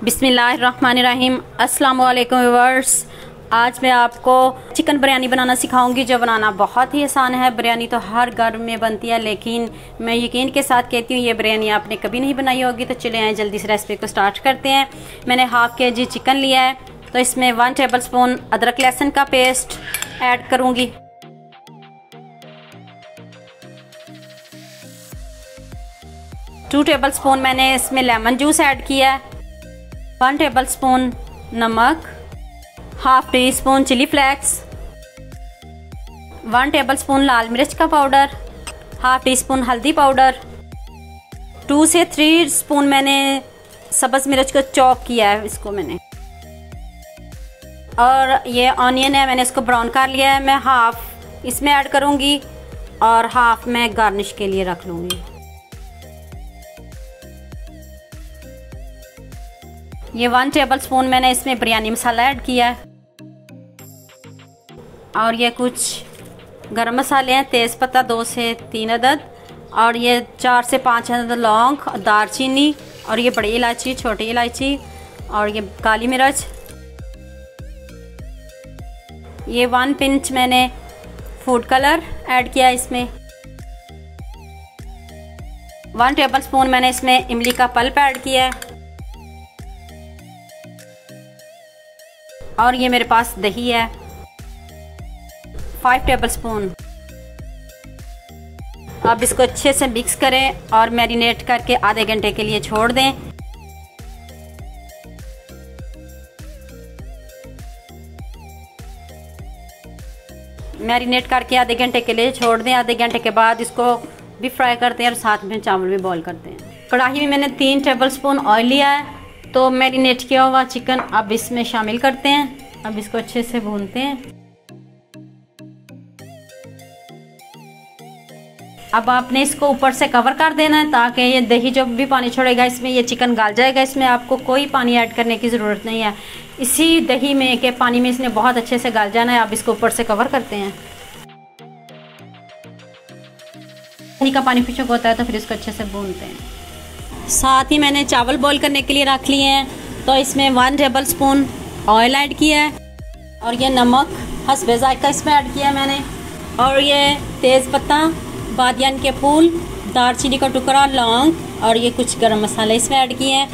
बिस्मिल्लाहिर्रहमानिर्रहीम। अस्सलाम वालेकुम व्यूअर्स। आज मैं आपको चिकन बिरयानी बनाना सिखाऊंगी, जो बनाना बहुत ही आसान है। बिरयानी तो हर घर में बनती है, लेकिन मैं यकीन के साथ कहती हूँ ये बिरयानी आपने कभी नहीं बनाई होगी। तो चले आए जल्दी से रेसिपी को स्टार्ट करते हैं। मैंने हाफ केजी चिकन लिया है, तो इसमें 1 टेबल स्पून अदरक लहसुन का पेस्ट ऐड करूँगी। टू टेबल स्पून मैंने इसमें लेमन जूस ऐड किया है। 1 टेबल स्पून नमक, half tea spoon chilli flakes, 1 table spoon लाल मिर्च का पाउडर, हाफ टी स्पून हल्दी पाउडर, 2 से 3 स्पून मैंने सब्ज मिर्च को चॉप किया है इसको मैंने। और ये ऑनियन है, मैंने इसको ब्राउन कर लिया है। मैं हाफ इसमें ऐड करूँगी और हाफ मैं गार्निश के लिए रख लूँगी। ये 1 टेबल स्पून मैंने इसमें बिरयानी मसाला ऐड किया है। और ये कुछ गरम मसाले हैं, तेज़पत्ता 2 से 3 अदद, और ये 4 से 5 अदद लौंग, दालचीनी, और ये बड़ी इलायची, छोटी इलायची, और ये काली मिर्च। ये 1 पिंच मैंने फूड कलर ऐड किया इसमें। 1 टेबल स्पून मैंने इसमें इमली का पल्प ऐड किया है। और ये मेरे पास दही है 5 टेबल स्पून। अब इसको अच्छे से मिक्स करें और मैरिनेट करके आधे घंटे के लिए छोड़ दें। मैरिनेट करके आधे घंटे के लिए छोड़ दें। आधे घंटे के बाद इसको भी फ्राई करते हैं और साथ में चावल भी बॉईल करते हैं। कढ़ाई में मैंने 3 टेबल स्पून ऑयल लिया है, तो मैरिनेट किया हुआ चिकन अब इसमें शामिल करते हैं। अब इसको अच्छे से भूनते हैं। अब आपने इसको ऊपर से कवर कर देना है, ताकि ये दही जो भी पानी छोड़ेगा इसमें ये चिकन गल जाएगा। इसमें आपको कोई पानी ऐड करने की ज़रूरत नहीं है। इसी दही में के पानी में इसने बहुत अच्छे से गल जाना है। अब इसको ऊपर से कवर करते हैं। दही का पानी खुश्क होता है तो फिर इसको अच्छे से भूनते हैं। साथ ही मैंने चावल बॉईल करने के लिए रख लिए हैं, तो इसमें 1 टेबल स्पून ऑयल ऐड किया है। और ये नमक हस्बे जायका इसमें ऐड किया है मैंने। और ये तेज़पत्ता, बादियान के फूल, दालचीनी का टुकड़ा, लौंग, और ये कुछ गरम मसाले इसमें ऐड किए हैं।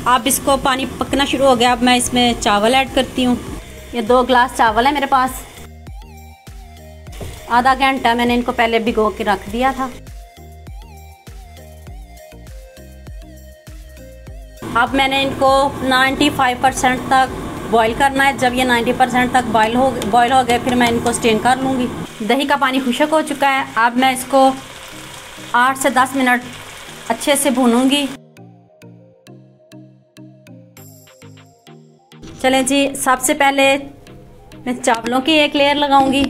अब इसको पानी पकना शुरू हो गया। अब मैं इसमें चावल ऐड करती हूँ। ये 2 गिलास चावल है मेरे पास। आधा घंटा मैंने इनको पहले भिगो के रख दिया था। अब मैंने इनको 95% तक बॉईल करना है। जब ये 90% तक बॉईल हो गए फिर मैं इनको स्टेन कर लूँगी। दही का पानी खुश्क हो चुका है। अब मैं इसको 8 से 10 मिनट अच्छे से भूनूंगी। चलें जी, सबसे पहले मैं चावलों की एक लेयर लगाऊंगी।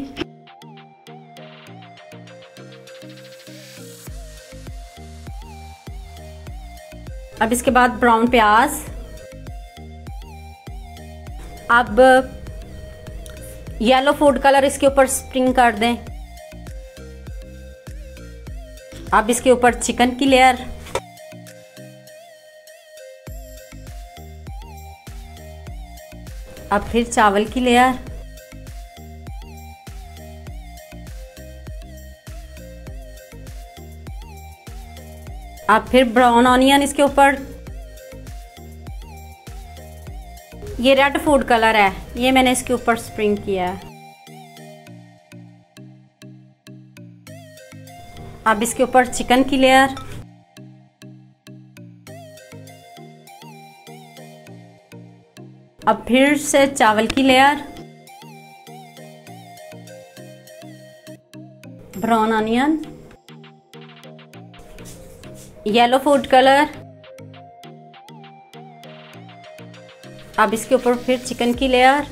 अब इसके बाद ब्राउन प्याज। अब येलो फूड कलर इसके ऊपर स्प्रिंग कर दें। अब इसके ऊपर चिकन की लेयर। अब फिर चावल की लेयर। अब फिर ब्राउन ऑनियन इसके ऊपर। ये रेड फूड कलर है, ये मैंने इसके ऊपर स्प्रिंग किया है। अब इसके ऊपर चिकन की लेयर। अब फिर से चावल की layer, brown onion, yellow food colour. अब इसके ऊपर फिर चिकन की लेयर।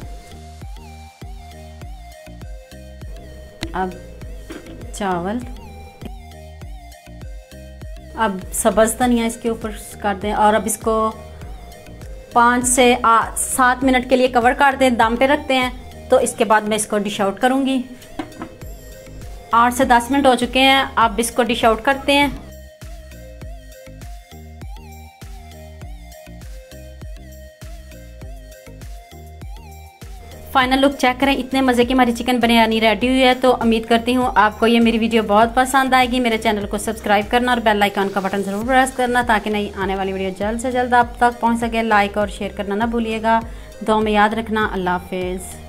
अब चावल। अब सब्ज़ धनिया इसके ऊपर कर दें और अब इसको 5 से 7 मिनट के लिए कवर कर दें, दम पे रखते हैं। तो इसके बाद मैं इसको डिश आउट करूँगी। 8 से 10 मिनट हो चुके हैं। अब इसको डिश आउट करते हैं। फाइनल लुक चेक करें, इतने मज़े की हमारी चिकन बिरयानी रेडी हुई है। तो उम्मीद करती हूँ आपको ये मेरी वीडियो बहुत पसंद आएगी। मेरे चैनल को सब्सक्राइब करना और बेल आइकन का बटन ज़रूर प्रेस करना ताकि नई आने वाली वीडियो जल्द से जल्द आप तक पहुँच सके। लाइक और शेयर करना ना भूलिएगा। दुआ में याद रखना। अल्लाह हाफिज़।